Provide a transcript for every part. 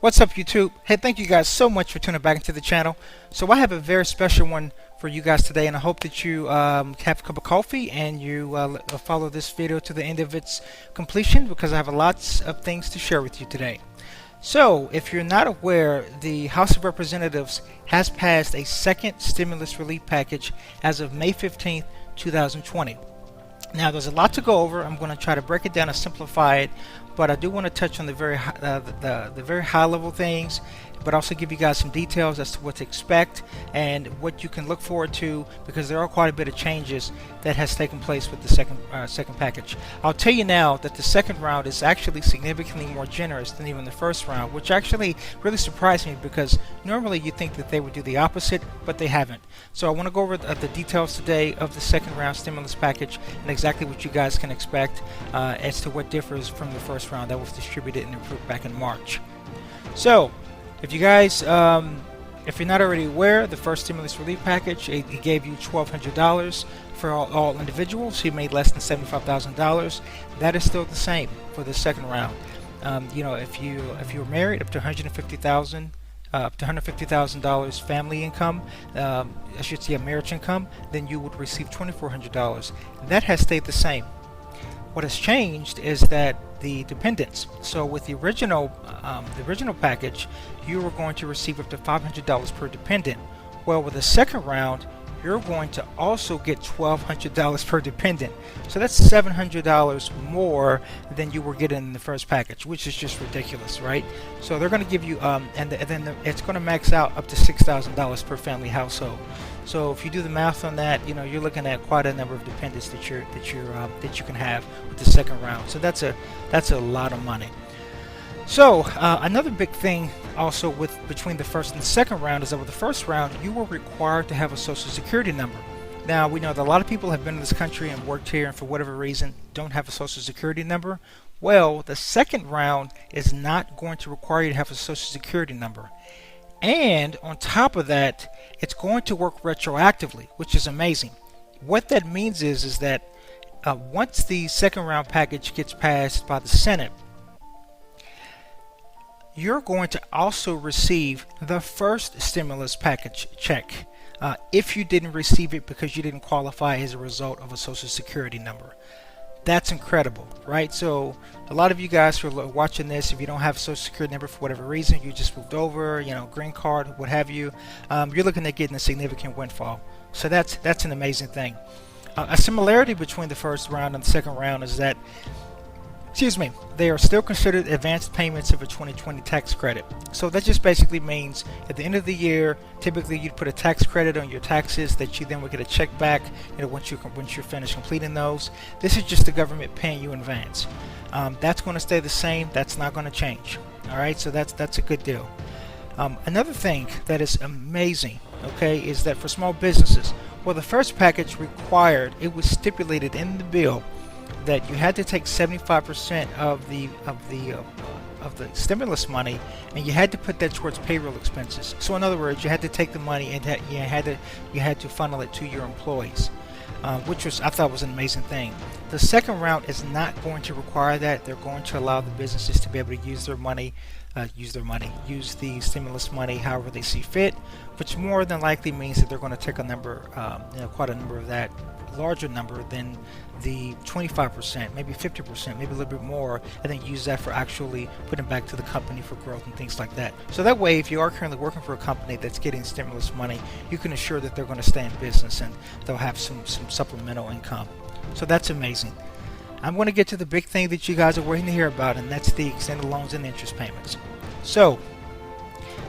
What's up, YouTube? Hey, thank you guys so much for tuning back into the channel. So I have a very special one for you guys today, and I hope that you have a cup of coffee and you follow this video to the end of its completion, because I have lots of things to share with you today. So if you're not aware, the House of Representatives has passed a second stimulus relief package as of May 15th, 2020. Now, there's a lot to go over. I'm going to try to break it down and simplify it, but I do want to touch on the very high level things, but also give you guys some details as to what to expect and what you can look forward to, because there are quite a bit of changes that has taken place with the second package. I'll tell you now that the second round is actually significantly more generous than even the first round, which actually really surprised me, because normally you think that they would do the opposite, but they haven't. So I want to go over the details today of the second round stimulus package and exactly what you guys can expect as to what differs from the first round that was distributed and approved back in March. So if you guys, if you're not already aware, the first stimulus relief package, it gave you $1,200 for all individuals who made less than $75,000. That is still the same for the second round. You know, if you were married, up to $150,000 family income, I should say a marriage income, then you would receive $2,400. That has stayed the same. What has changed is that the dependents. So with the original package, you were going to receive up to $500 per dependent. Well, with the second round, you're going to also get $1,200 per dependent. So that's $700 more than you were getting in the first package, which is just ridiculous, right? So they're going to give you, it's going to max out up to $6,000 per family household. So if you do the math on that, you know, you're looking at quite a number of dependents that you can have with the second round. So that's a lot of money. So another big thing also between the first and the second round is that with the first round, you were required to have a social security number. Now, we know that a lot of people have been in this country and worked here and for whatever reason don't have a social security number. Well, the second round is not going to require you to have a social security number. And on top of that, it's going to work retroactively, which is amazing. What that means is that once the second round package gets passed by the Senate, you're going to also receive the first stimulus package check if you didn't receive it because you didn't qualify as a result of a social security number. That's incredible, right? So a lot of you guys who are watching this, if you don't have a social security number for whatever reason, you just moved over, you know, green card, what have you, you're looking at getting a significant windfall. So that's an amazing thing. A similarity between the first round and the second round is that, they are still considered advanced payments of a 2020 tax credit. So that just basically means at the end of the year, typically you'd put a tax credit on your taxes that you then would get a check back, you know, once you're finished completing those. This is just the government paying you in advance. That's going to stay the same. That's not going to change. All right, so that's a good deal. Another thing that is amazing, okay, is that for small businesses, well, the first package required, it was stipulated in the bill that you had to take 75% of the stimulus money, and you had to put that towards payroll expenses. So in other words, you had to take the money and you had to funnel it to your employees, which I thought was an amazing thing. The second round is not going to require that. They're going to allow the businesses to be able to use their money, use the stimulus money however they see fit, which more than likely means that they're going to take a number, quite a number of that, larger number than the 25%, maybe 50%, maybe a little bit more, and then use that for actually putting back to the company for growth and things like that. So that way, if you are currently working for a company that's getting stimulus money, you can assure that they're going to stay in business and they'll have some supplemental income. So that's amazing. I'm going to get to the big thing that you guys are waiting to hear about, and that's the extended loans and interest payments. So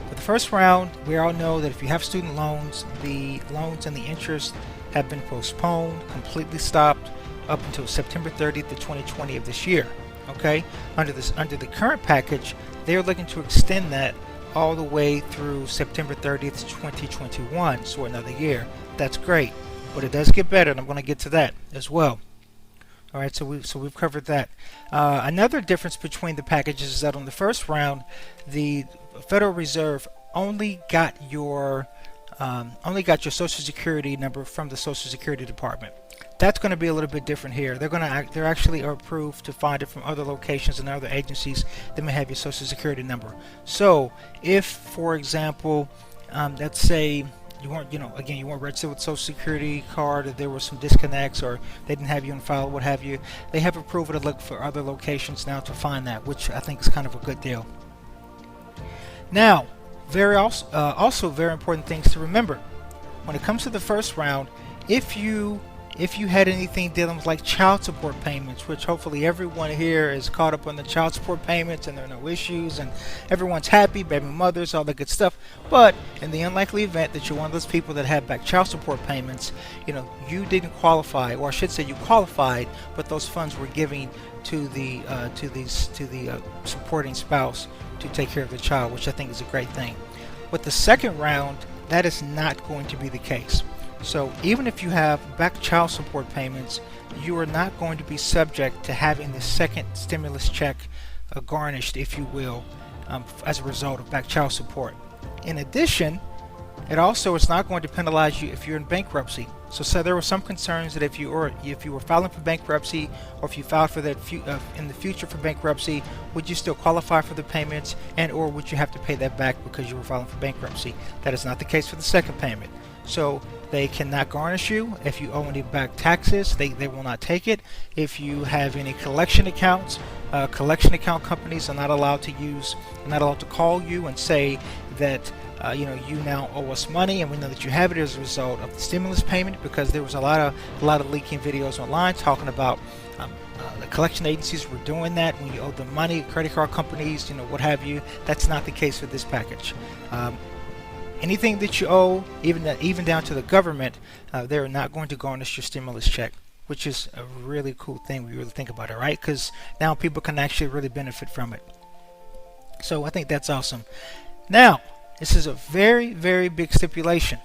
for the first round, we all know that if you have student loans, the loans and the interest have been postponed, completely stopped up until September 30th of 2020 of this year. Okay, under the current package, they are looking to extend that all the way through September 30th, 2021, so another year. That's great, but it does get better, and I'm going to get to that as well. All right, so we've covered that. Another difference between the packages is that on the first round, the Federal Reserve only got your Social Security number from the Social Security Department. That's going to be a little bit different here. They're actually approved to find it from other locations and other agencies that may have your social security number. So if, for example, let's say you weren't, again, you weren't registered with social security card, or there were some disconnects, or they didn't have you on file, what have you, they have approval to look for other locations now to find that, which I think is kind of a good deal. Now, also very important things to remember when it comes to the first round. If you had anything dealing with like child support payments, which hopefully everyone here is caught up on the child support payments and there are no issues and everyone's happy, baby mothers, all that good stuff. But in the unlikely event that you're one of those people that have back child support payments, you didn't qualify, or I should say you qualified, but those funds were given to the supporting spouse to take care of the child, which I think is a great thing. With the second round, that is not going to be the case. So even if you have back child support payments, you are not going to be subject to having the second stimulus check garnished, if you will, as a result of back child support. In addition, it also is not going to penalize you if you're in bankruptcy. So there were some concerns that if you were filing for bankruptcy, or if you filed for that in the future for bankruptcy, would you still qualify for the payments, and or would you have to pay that back because you were filing for bankruptcy? That is not the case for the second payment. So they cannot garnish you. If you owe any back taxes, they will not take it. If you have any collection accounts, collection account companies are not allowed to call you and say that you now owe us money, and we know that you have it as a result of the stimulus payment, because there was a lot of leaking videos online talking about the collection agencies were doing that when you owe them money, credit card companies, what have you. That's not the case for this package. Anything that you owe, even down to the government, they're not going to garnish your stimulus check, which is a really cool thing when you really think about it, right? Because now people can actually really benefit from it. So I think that's awesome. Now, this is a very, very big stipulation.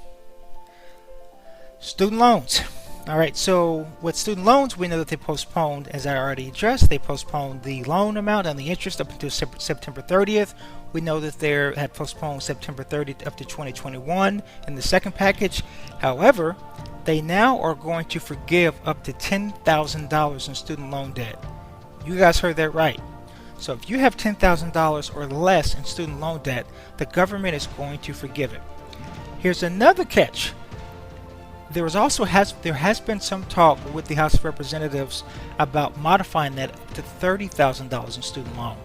Student loans. All right, so with student loans, we know that they postponed, as I already addressed, they postponed the loan amount and the interest up until September 30th. We know that they had postponed September 30th up to 2021 in the second package. However, they now are going to forgive up to $10,000 in student loan debt. You guys heard that right. So if you have $10,000 or less in student loan debt, the government is going to forgive it. Here's another catch. There has been some talk with the House of Representatives about modifying that to $30,000 in student loan.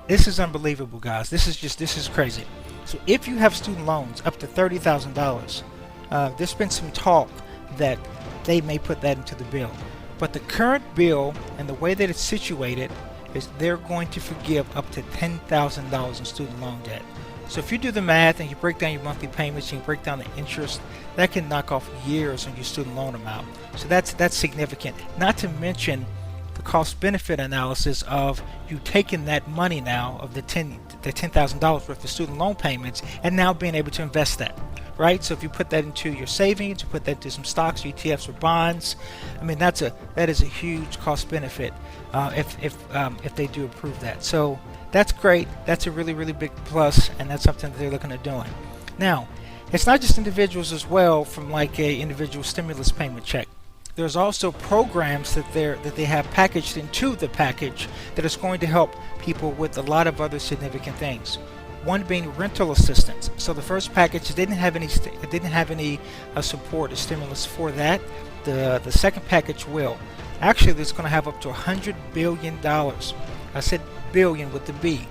This is unbelievable, guys. This is crazy. So if you have student loans up to $30,000, there's been some talk that they may put that into the bill. But the current bill and the way that it's situated is they're going to forgive up to $10,000 in student loan debt. So if you do the math and you break down your monthly payments and you break down the interest, that can knock off years on your student loan amount. So that's significant. Not to mention the cost-benefit analysis of you taking that money now of the $10,000 worth of student loan payments and now being able to invest that. Right? So if you put that into your savings, you put that into some stocks, ETFs, or bonds, I mean that is a huge cost benefit if they do approve that. So that's great. That's a really, really big plus, and that's something that they're looking at doing. Now, it's not just individuals as well from like a individual stimulus payment check. There's also programs that they have packaged into the package that is going to help people with a lot of other significant things. One being rental assistance. So the first package didn't have any support or stimulus for that. The second package will. Actually, it's going to have up to $100 billion. I said billion with the B,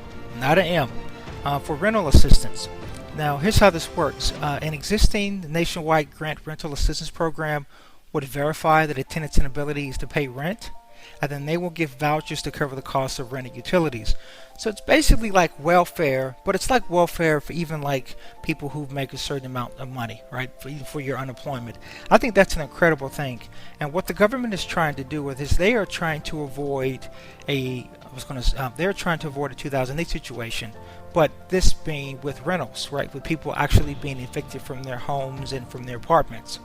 not an M, for rental assistance. Now, here's how this works. An existing nationwide grant rental assistance program would verify that a tenant's inability is to pay rent, and then they will give vouchers to cover the cost of rented utilities. So it's basically like welfare, but it's like welfare for even like people who make a certain amount of money, right? For your unemployment. I think that's an incredible thing. And what the government is trying to do with this, they are trying to avoid they're trying to avoid a 2008 situation, but this being with rentals, right? With people actually being evicted from their homes and from their apartments.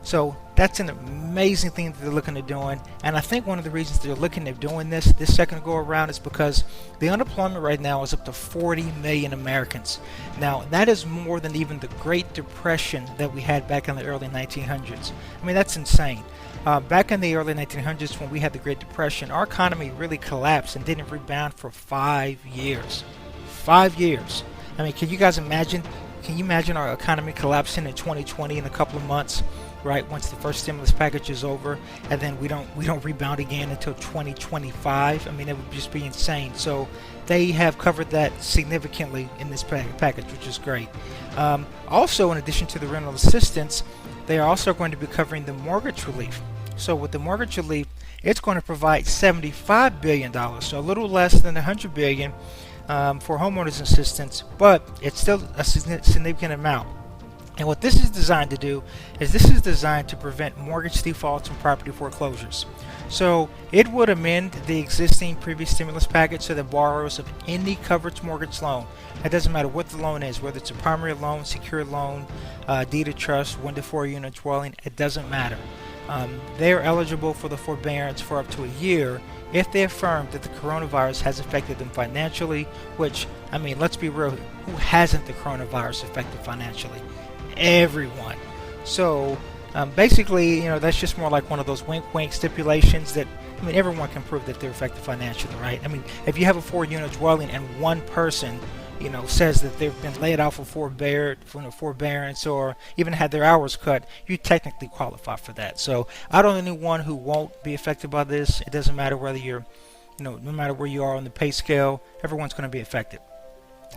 So that's an amazing thing that they're looking at doing. And I think one of the reasons they're looking at doing this second go around is because the unemployment right now is up to 40 million Americans. Now that is more than even the Great Depression that we had back in the early 1900s. I mean, that's insane. Back in the early 1900s, when we had the Great Depression, our economy really collapsed and didn't rebound for 5 years. 5 years. I mean, can you guys imagine? Can you imagine our economy collapsing in 2020 in a couple of months, right? Once the first stimulus package is over, and then we don't rebound again until 2025. I mean, it would just be insane. So they have covered that significantly in this package, which is great. Also, in addition to the rental assistance, they are also going to be covering the mortgage relief. So with the mortgage relief, it's going to provide $75 billion, so a little less than $100 billion for homeowners assistance, but it's still a significant amount. And what this is designed to do is this is designed to prevent mortgage defaults and property foreclosures. So it would amend the existing previous stimulus package so that borrowers of any coverage mortgage loan, it doesn't matter what the loan is, whether it's a primary loan, secured loan, deed of trust, 1 to 4 unit dwelling, it doesn't matter. They are eligible for the forbearance for up to a year if they affirm that the coronavirus has affected them financially, which, I mean, let's be real, who hasn't the coronavirus affected financially? Everyone. So basically, that's just more like one of those wink stipulations that, I mean, everyone can prove that they're affected financially, right? I mean, if you have a 4-unit dwelling and one person says that they've been laid off of forbearance or even had their hours cut, you technically qualify for that. So I don't know anyone who won't be affected by this. It doesn't matter whether you're, no matter where you are on the pay scale, everyone's going to be affected.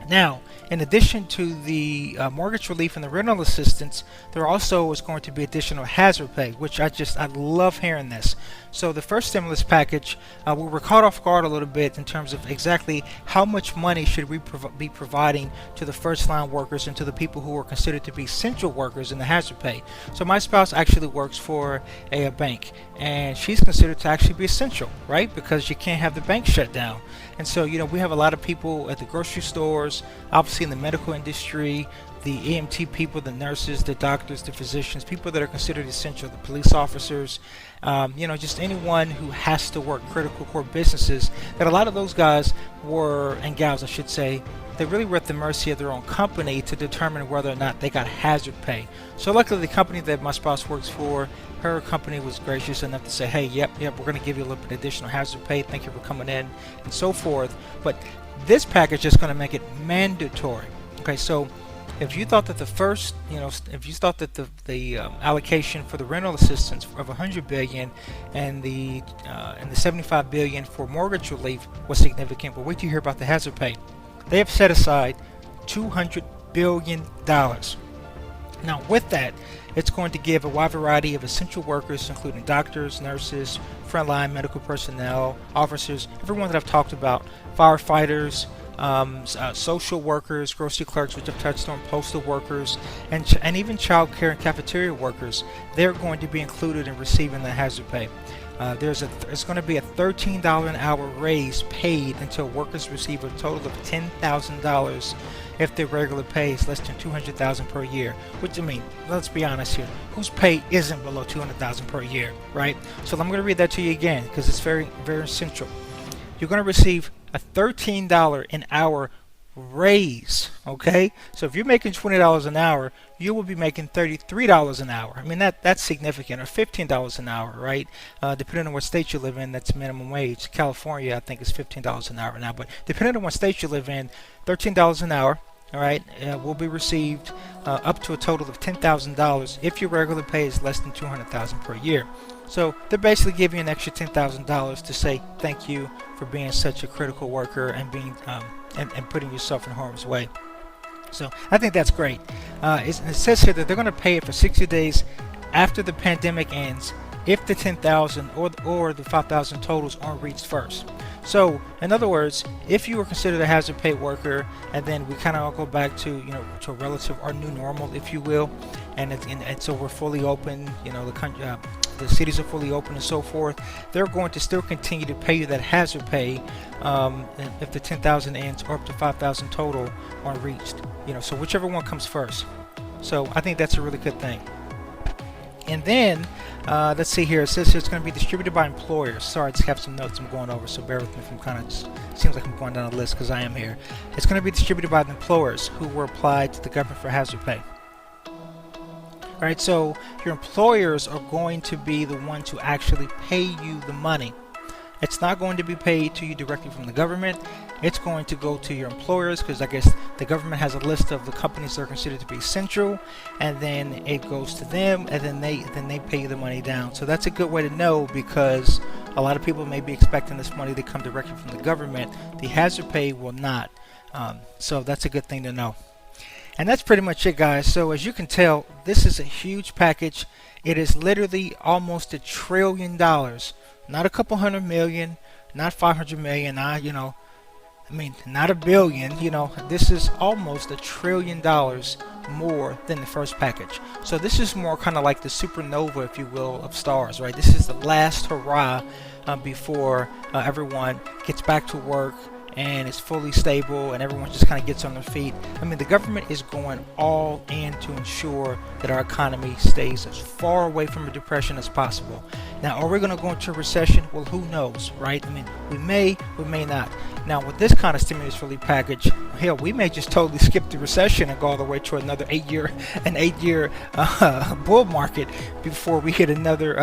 Now, in addition to the mortgage relief and the rental assistance, there also is going to be additional hazard pay, which I love hearing this. So the first stimulus package, we were caught off guard a little bit in terms of exactly how much money should we be providing to the first line workers and to the people who are considered to be essential workers in the hazard pay. So my spouse actually works for a bank, and she's considered to actually be essential, right? Because you can't have the bank shut down. And so, we have a lot of people at the grocery stores, obviously in the medical industry, the EMT people, the nurses, the doctors, the physicians, people that are considered essential, the police officers, just anyone who has to work critical core businesses, that a lot of those guys and gals, I should say, they really were at the mercy of their own company to determine whether or not they got hazard pay. So luckily the company that my spouse works for, her company was gracious enough to say, hey, yep, we're going to give you a little bit additional hazard pay, thank you for coming in, and so forth. But this package is going to make it mandatory. Okay, so if you thought that the allocation for the rental assistance of $100 billion and the $75 billion for mortgage relief was significant, but wait till you hear about the hazard pay. They have set aside $200 billion. Now, with that, it's going to give a wide variety of essential workers, including doctors, nurses, frontline medical personnel, officers, everyone that I've talked about, firefighters, social workers, grocery clerks, which I've touched on, postal workers, and even child care and cafeteria workers. They're going to be included in receiving the hazard pay. It's going to be a $13 an hour raise paid until workers receive a total of $10,000 if their regular pay is less than $200,000 per year. Which, I mean, let's be honest here, whose pay isn't below $200,000 per year, right? So I'm going to read that to you again because it's very, very essential. You're going to receive a $13 an hour raise, okay? So if you're making $20 an hour, you will be making $33 an hour. I mean, that's significant, or $15 an hour, right? Depending on what state you live in, that's minimum wage. California, I think, is $15 an hour now, but depending on what state you live in, $13 an hour, all right, will be received up to a total of $10,000 if your regular pay is less than $200,000 per year. So they're basically giving you an extra $10,000 to say thank you for being such a critical worker and being and putting yourself in harm's way. So I think that's great. It says here that they're going to pay it for 60 days after the pandemic ends if the 10,000 or the 5,000 totals aren't reached first. So in other words, if you were considered a hazard pay worker, and then we kind of all go back to to a relative or new normal, if you will, and so we're fully open, the country, the cities are fully open and so forth, they're going to still continue to pay you that hazard pay if the 10,000 ends or up to 5,000 total aren't reached. So whichever one comes first. So I think that's a really good thing. And then let's see here. It says here it's going to be distributed by employers. Sorry, I just have some notes I'm going over, so bear with me if I'm kind of just seems like I'm going down a list because I am here. It's going to be distributed by the employers who were applied to the government for hazard pay. All right, so your employers are going to be the ones who actually pay you the money. It's not going to be paid to you directly from the government. It's going to go to your employers, because I guess the government has a list of the companies that are considered to be essential, and then it goes to them, and then they pay you the money down. So that's a good way to know, because a lot of people may be expecting this money to come directly from the government. The hazard pay will not. So that's a good thing to know. And that's pretty much it, guys. So as you can tell, this is a huge package. It is literally almost $1 trillion. Not a couple hundred million, not 500 million, not, not a billion. This is almost $1 trillion more than the first package. So this is more kind of like the supernova, if you will, of stars, right? This is the last hurrah before everyone gets back to work and it's fully stable and everyone just kind of gets on their feet. The government is going all in to ensure that our economy stays as far away from a depression as possible. Now, are we going to go into a recession? Well, who knows, right? We may not. Now, with this kind of stimulus relief package, hell, we may just totally skip the recession and go all the way to another 8-year bull market before we hit another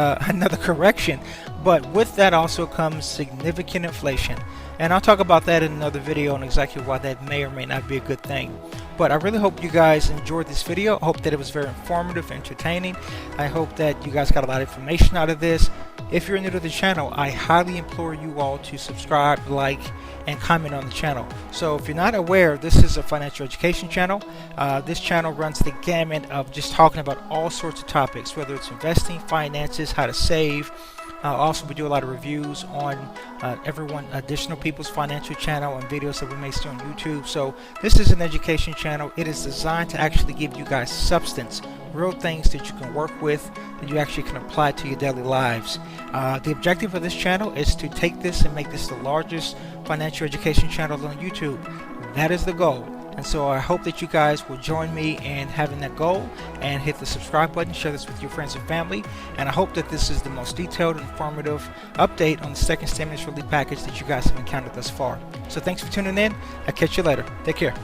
correction. But with that also comes significant inflation. And I'll talk about that in another video on exactly why that may or may not be a good thing. But I really hope you guys enjoyed this video. I hope that it was very informative, entertaining. I hope that you guys got a lot of information out of this. If you're new to the channel, I highly implore you all to subscribe, like, and comment on the channel. So if you're not aware, this is a financial education channel. This channel runs the gamut of just talking about all sorts of topics, whether it's investing, finances, how to save. Also, we do a lot of reviews on additional people's financial channel and videos that we may see on YouTube. So this is an education channel. It is designed to actually give you guys substance, real things that you can work with, that you actually can apply to your daily lives. The objective of this channel is to take this and make this the largest financial education channel on YouTube. That is the goal. And so I hope that you guys will join me in having that goal and hit the subscribe button, share this with your friends and family. And I hope that this is the most detailed and informative update on the second stimulus relief package that you guys have encountered thus far. So thanks for tuning in. I'll catch you later. Take care.